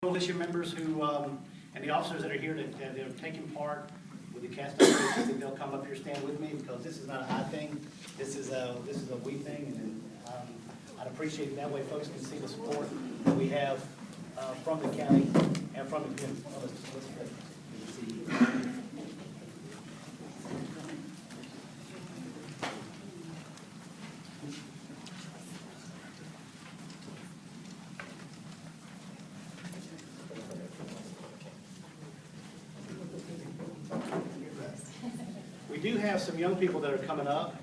Coalition members who, and the officers that are here that are taking part with the cast operations, if they'll come up here, stand with me, because this is not a high thing. This is a we thing, and I'd appreciate it that way folks can see the support that we have from the county and from the community. We do have some young people that are coming up.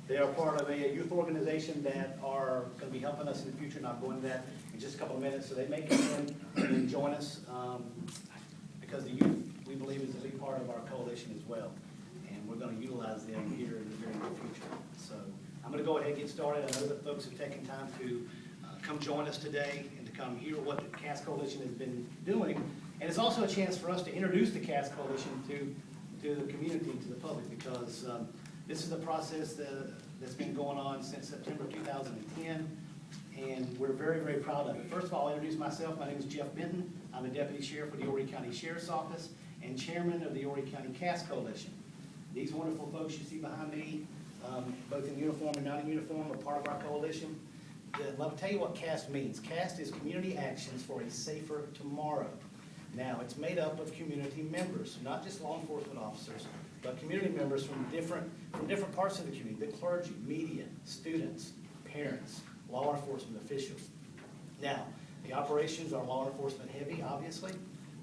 They are part of a youth organization that are going to be helping us in the future, and I'll go into that in just a couple of minutes. So they may come in and join us because the youth, we believe, is a big part of our coalition as well. And we're going to utilize them here in the very near future. So I'm going to go ahead and get started. I know that folks have taken time to come join us today and to come hear what the CAST Coalition has been doing. And it's also a chance for us to introduce the CAST Coalition to the community, to the public, because this is a process that's been going on since September 2010, and we're very, very proud of it. First of all, I'll introduce myself. My name is Jeff Benton. I'm the Deputy Sheriff for the Horry County Sheriff's Office and Chairman of the Horry County CAST Coalition. These wonderful folks you see behind me, both in uniform and not in uniform, are part of our coalition. Let me tell you what CAST means. CAST is Community Actions for a Safer Tomorrow. Now, it's made up of community members, not just law enforcement officers, but community members from different parts of the community, the clergy, media, students, parents, law enforcement officials. Now, the operations are law enforcement heavy, obviously,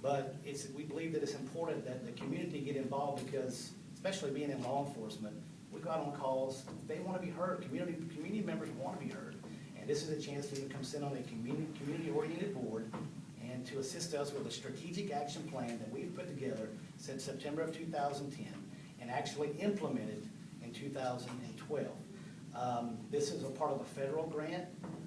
but we believe that it's important that the community get involved because, especially being in law enforcement, we go out on calls, they want to be heard, community members want to be heard. And this is a chance for you to come sit on a community-oriented board and to assist us with a strategic action plan that we've put together since September of 2010 and actually implemented in 2012. This is a part of a federal grant.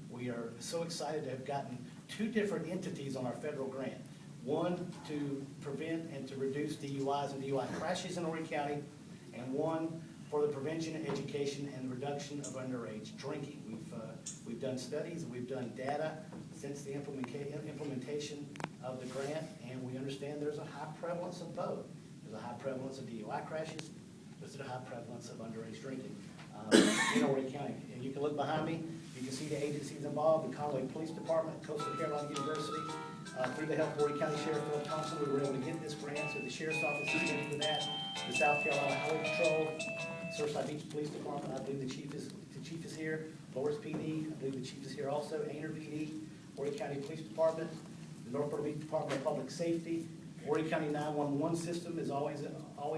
We are so excited to have gotten 2 different entities on our federal grant. One to prevent and to reduce DUIs and DUI crashes in Horry County, and one for the prevention, education, and reduction of underage drinking. We've done studies, we've done data since the implementation of the grant, and we understand there's a high prevalence of both. There's a high prevalence of DUI crashes, there's a high prevalence of underage drinking in Horry County. And you can look behind me, you can see the agencies involved, the Conway Police Department, Coastal Carolina University, through the help of Horry County Sheriff Phil Thompson, we were able to get this grant, so the Sheriff's Office is ready for that. The South Carolina Highway Patrol, Surfside Beach Police Department, I believe the chief is here. Loris PD, I believe the chief is here also. Ainer PD, Horry County Police Department, the North Beach Department of Public Safety. Horry County 911 system is always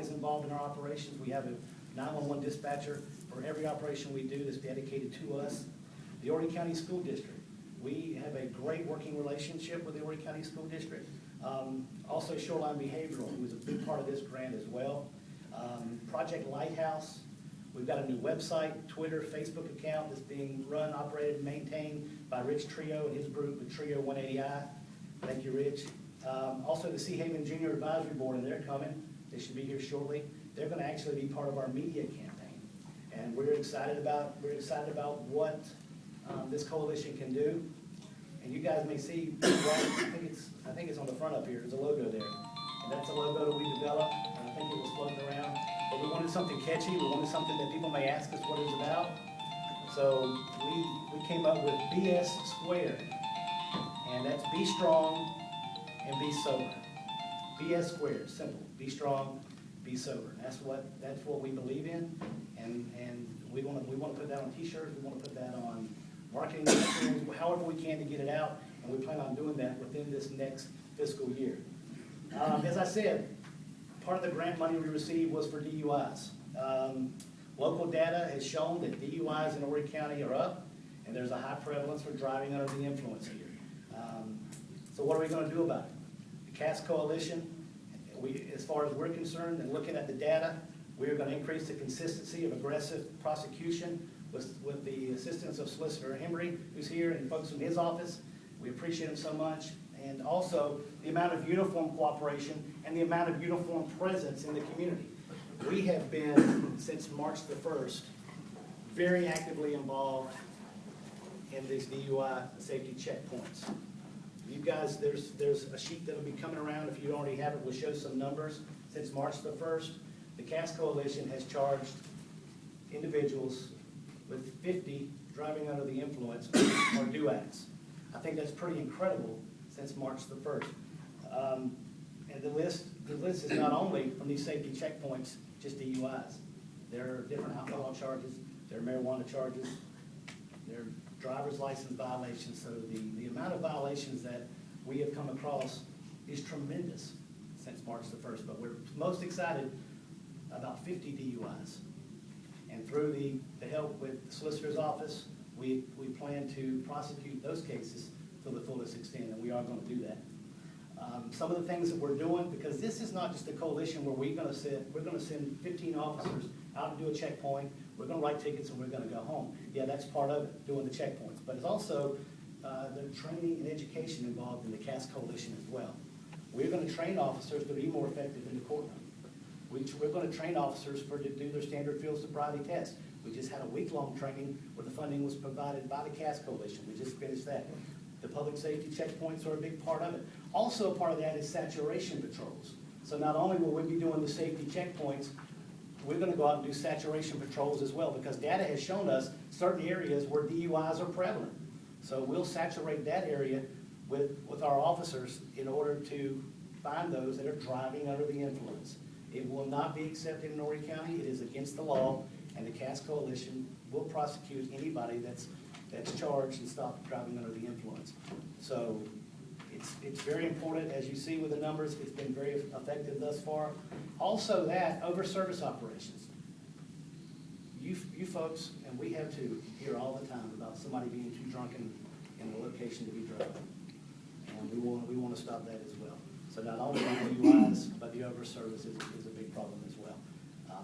involved in our operations. We have a 911 dispatcher for every operation we do that's dedicated to us. The Horry County School District. We have a great working relationship with the Horry County School District. Also Shoreline Behavioral, who is a big part of this grant as well. Project Lighthouse. We've got a new website, Twitter, Facebook account that's being run, operated, and maintained by Rich Trio and his group with Trio 180i. Thank you, Rich. Also the Sea Haven Junior Advisory Board, and they're coming. They should be here shortly. They're going to actually be part of our media campaign, and we're excited about what this coalition can do. And you guys may see, I think it's on the front up here. There's a logo there, and that's a logo that we developed. And I think it was floating around. But we wanted something catchy. We wanted something that people may ask us what it's about. So we came up with BS squared, and that's be strong and be sober. BS squared, simple. Be strong, be sober. And that's what we believe in, and we want to put that on T-shirts. We want to put that on marketing materials, however we can to get it out, and we plan on doing that within this next fiscal year. As I said, part of the grant money we received was for DUIs. Local data has shown that DUIs in Horry County are up, and there's a high prevalence for driving under the influence here. So what are we going to do about it? The CAST Coalition, as far as we're concerned, and looking at the data, we are going to increase the consistency of aggressive prosecution with the assistance of Solicitor Henry, who's here, and folks from his office. We appreciate him so much. And also the amount of uniform cooperation and the amount of uniform presence in the community. We have been, since March the 1st, very actively involved in these DUI safety checkpoints. You guys, there's a sheet that'll be coming around, if you already have it, we'll show some numbers. Since March the 1st, the CAS Coalition has charged individuals with 50 driving under the influence or DUIs. I think that's pretty incredible since March the 1st. And the list is not only from these safety checkpoints, just DUIs. There are different alcohol charges, there are marijuana charges, there are driver's license violations. So the amount of violations that we have come across is tremendous since March the 1st. But we're most excited about 50 DUIs. And through the help with the solicitor's office, we plan to prosecute those cases to the fullest extent, and we are going to do that. Some of the things that we're doing, because this is not just a coalition where we're going to send 15 officers out to do a checkpoint, we're going to write tickets and we're going to go home. Yeah, that's part of it, doing the checkpoints, but it's also the training and education involved in the CAS Coalition as well. We're going to train officers to be more effective in the courtroom. We're going to train officers to do their standard field sobriety test. We just had a week-long training where the funding was provided by the CAS Coalition. We just finished that. The public safety checkpoints are a big part of it. Also, part of that is saturation patrols. So not only will we be doing the safety checkpoints, we're going to go out and do saturation patrols as well, because data has shown us certain areas where DUIs are prevalent. So we'll saturate that area with our officers in order to find those that are driving under the influence. It will not be accepted in Horry County. It is against the law, and the CAS Coalition will prosecute anybody that's charged and stopped driving under the influence. So it's very important. As you see with the numbers, it's been very effective thus far. Also that, over service operations. You folks, and we have to hear all the time about somebody being too drunk in a location to be driving. And we want to stop that as well. So not only the DUIs, but the over service is a big problem as well.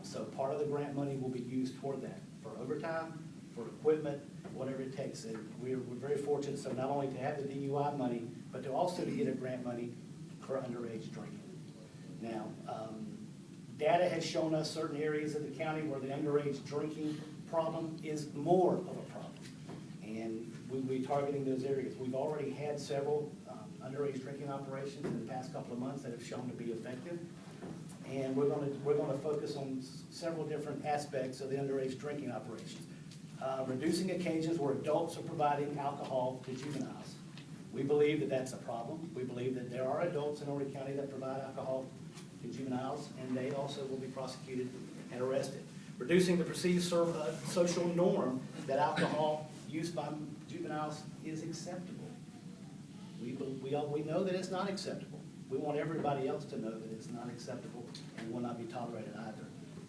So part of the grant money will be used toward that, for overtime, for equipment, whatever it takes. And we're very fortunate, so not only to have the DUI money, but to also to get a grant money for underage drinking. Now, data has shown us certain areas of the county where the underage drinking problem is more of a problem. And we'll be targeting those areas. We've already had several underage drinking operations in the past couple of months that have shown to be effective. And we're going to focus on several different aspects of the underage drinking operations. Reducing occasions where adults are providing alcohol to juveniles. We believe that that's a problem. We believe that there are adults in Horry County that provide alcohol to juveniles, and they also will be prosecuted and arrested. Reducing the perceived social norm that alcohol use by juveniles is acceptable. We know that it's not acceptable. We want everybody else to know that it's not acceptable and will not be tolerated either.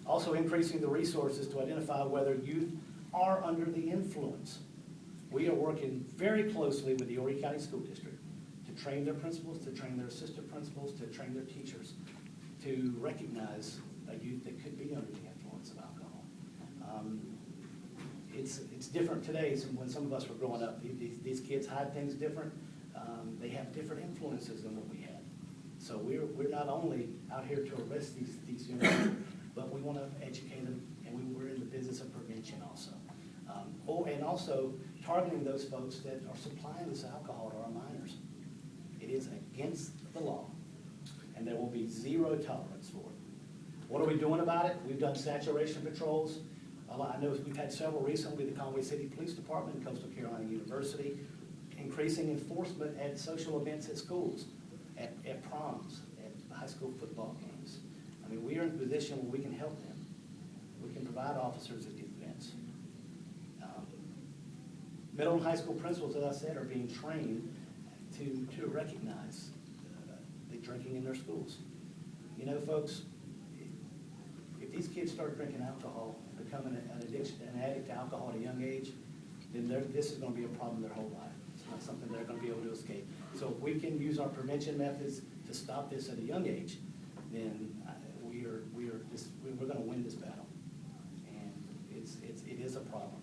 Also increasing the resources to identify whether youth are under the influence. We are working very closely with the Horry County School District to train their principals, to train their assistant principals, to train their teachers, to recognize a youth that could be under the influence of alcohol. It's different today than when some of us were growing up. These kids hide things different. They have different influences than what we had. So we're not only out here to arrest these young people, but we want to educate them, and we're in the business of prevention also. And also targeting those folks that are supplying this alcohol to our minors. It is against the law, and there will be zero tolerance for it. What are we doing about it? We've done saturation patrols. I know we've had several recently, the Conway City Police Department, Coastal Carolina University, increasing enforcement at social events at schools, at proms, at high school football games. I mean, we are in a position where we can help them. We can provide officers at these events. Middle and high school principals, as I said, are being trained to recognize the drinking in their schools. You know, folks, if these kids start drinking alcohol, becoming an addict to alcohol at a young age, then this is going to be a problem their whole life. It's not something they're going to be able to escape. So if we can use our prevention methods to stop this at a young age, then we're going to win this battle. And it is a problem.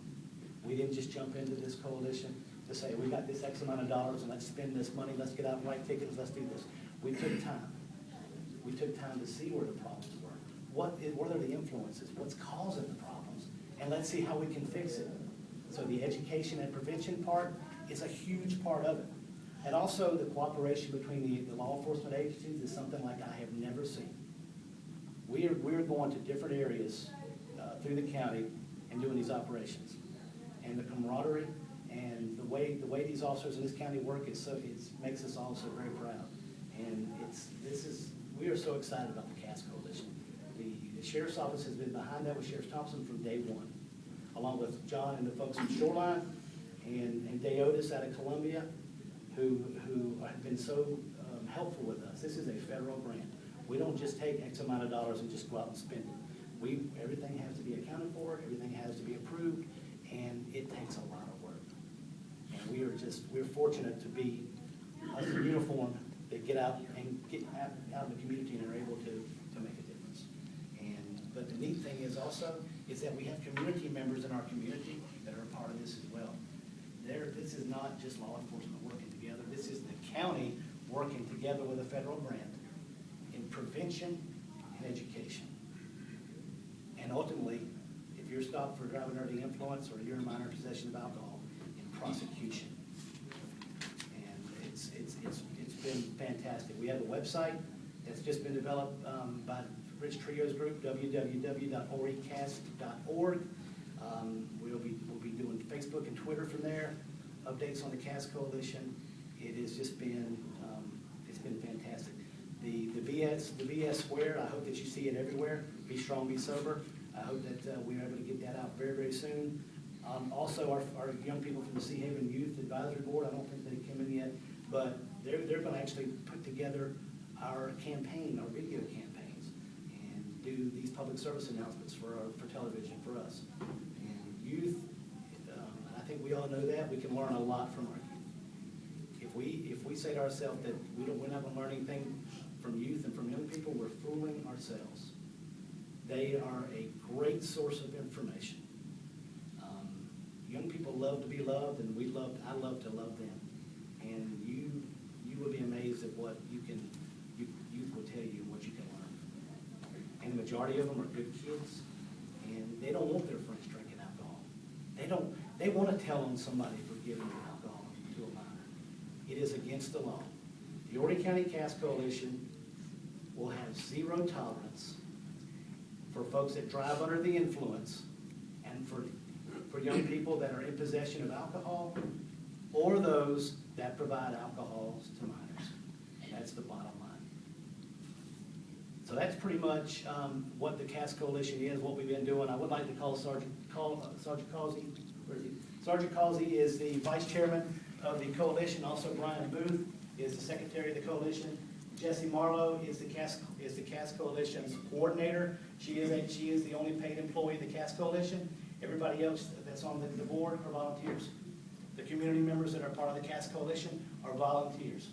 We didn't just jump into this coalition to say, we got this X amount of dollars and let's spend this money, let's get out and write tickets, let's do this. We took time. We took time to see where the problems were. What are the influences? What's causing the problems? And let's see how we can fix it. So the education and prevention part is a huge part of it. And also the cooperation between the law enforcement agencies is something like I have never seen. We're going to different areas through the county and doing these operations. And the camaraderie and the way these officers in this county work makes us all so very proud. And we are so excited about the CAS Coalition. The Sheriff's Office has been behind that with Sheriff Thompson from day one, along with John and the folks from Shoreline and Deotis out of Columbia, who have been so helpful with us. This is a federal grant. We don't just take X amount of dollars and just go out and spend it. Everything has to be accounted for, everything has to be approved, and it takes a lot of work. And we're fortunate to be us in uniform that get out and get out in the community and are able to make a difference. But the neat thing is that we have community members in our community that are a part of this as well. This is not just law enforcement working together. This is the county working together with a federal grant in prevention and education. And ultimately, if you're stopped for driving under the influence or you're in minor possession of alcohol, in prosecution. And it's been fantastic. We have a website that's just been developed by Rich Trio's group, www.horrycast.org. We'll be doing Facebook and Twitter from there, updates on the CAS Coalition. It has just been, it's been fantastic. The BS Square, I hope that you see it everywhere. Be strong, be sober. I hope that we're able to get that out very, very soon. Also, our young people from the Sea Haven Youth Advisory Board, I don't think they came in yet, but they're going to actually put together our campaign, our video campaigns, and do these public service announcements for television for us. And youth, I think we all know that we can learn a lot from our youth. If we say to ourselves that we're not going to learn anything from youth and from young people, we're fooling ourselves. They are a great source of information. Young people love to be loved, and I love to love them. And you will be amazed at what youth will tell you, what you can learn. And the majority of them are good kids, and they don't want their friends drinking alcohol. They want to tell on somebody for giving them alcohol to a minor. It is against the law. The Horry County CAS Coalition will have zero tolerance for folks that drive under the influence and for young people that are in possession of alcohol or those that provide alcohol to minors. And that's the bottom line. So that's pretty much what the CAS Coalition is, what we've been doing. I would like to call Sergeant Causey. Where is he? Sergeant Causey is the vice chairman of the coalition. Also, Brian Booth is the secretary of the coalition. Jessie Marlowe is the CAS Coalition's coordinator. She is the only paid employee of the CAS Coalition. Everybody else that's on the board are volunteers. The community members that are part of the CAS Coalition are volunteers.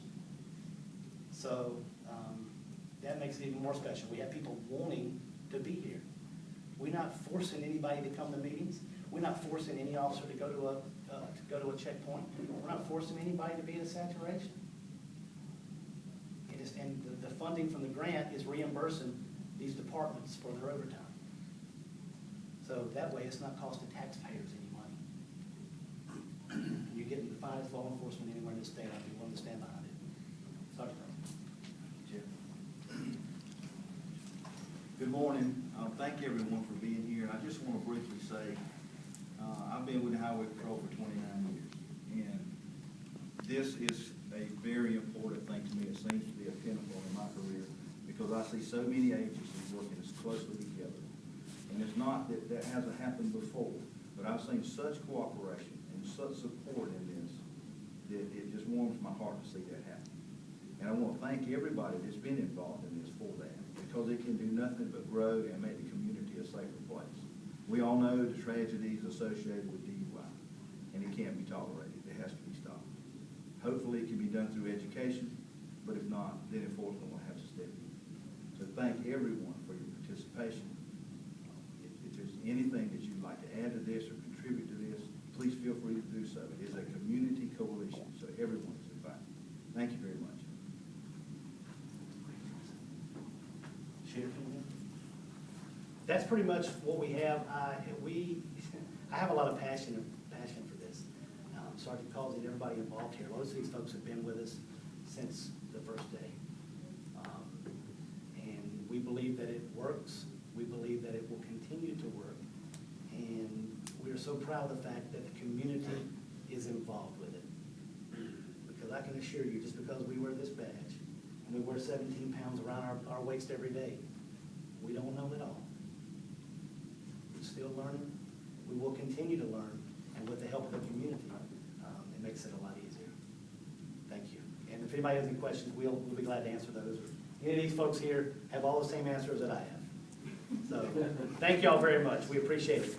So that makes it even more special. We have people wanting to be here. We're not forcing anybody to come to meetings. We're not forcing any officer to go to a checkpoint. We're not forcing anybody to be at a saturation. And the funding from the grant is reimbursing these departments for their overtime. So that way it's not costing taxpayers any money. You're getting the finest law enforcement anywhere in the state. I'd be willing to stand behind it. Sergeant. Good morning. Thank everyone for being here. I just want to briefly say, I've been with the Highway Patrol for 29 years, and this is a very important thing to me. It seems to be a pinnacle in my career because I see so many agencies working as closely together. And it's not that that hasn't happened before, but I've seen such cooperation and such support in this that it just warms my heart to see that happen. And I want to thank everybody that's been involved in this for that, because it can do nothing but grow and make the community a safer place. We all know the tragedies associated with DUI, and it can't be tolerated. It has to be stopped. Hopefully it can be done through education, but if not, then enforcement will have to step in. So thank everyone for your participation. If there's anything that you'd like to add to this or contribute to this, please feel free to do so. It is a community coalition, so everyone is invited. Thank you very much. That's pretty much what we have. I have a lot of passion for this. Sergeant Causey, and everybody involved here. Most of these folks have been with us since the first day. And we believe that it works. We believe that it will continue to work. And we are so proud of the fact that the community is involved with it. Because I can assure you, just because we wear this badge, and we wear 17 pounds around our waist every day, we don't know it all. We're still learning. We will continue to learn, and with the help of the community, it makes it a lot easier. Thank you. And if anybody has any questions, we'll be glad to answer those. Any of these folks here have all the same answers that I have. So, thank you all very much. We appreciate it.